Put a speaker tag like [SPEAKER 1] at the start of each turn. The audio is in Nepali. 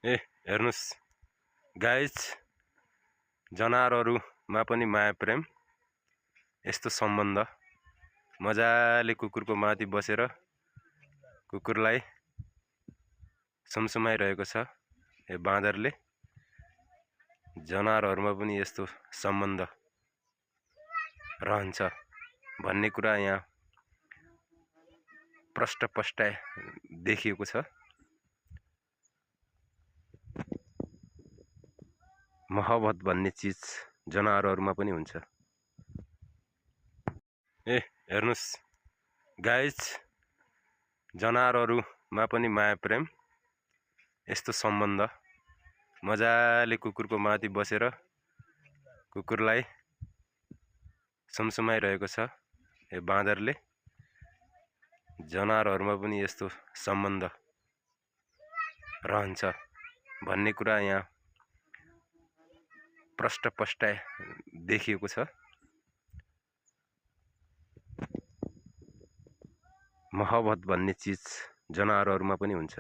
[SPEAKER 1] हेर्नुस् गाइज, जनावरहरुमा पनि माया प्रेम यस्तो सम्बन्ध मजाले कुकुरको माथि बसेर कुकुरलाई सुमसुमाइरहेको छ। यो बाँदरले जनावरहरुमा पनि यस्तो सम्बन्ध रहन्छ भन्ने कुरा यहाँ प्रष्ट देखिएको छ। मोहब्बत भन्ने चीज जनावरहरुमा पनि हुन्छ। हेर्नुस् गाइज, जनावरहरुमा पनि माया प्रेम यस्तो सम्बन्ध मजाले कुकुरको माथि बसेर कुकुरलाई सुमसुमाइरहेको छ। यो बाँदरले जनावरहरुमा पनि यस्तो सम्बन्ध रहन्छ भन्ने कुरा यहाँ प्रष्ट देखिएको छ। मोहब्बत भन्ने चीज जनावरहरुमा पनि हुन्छ।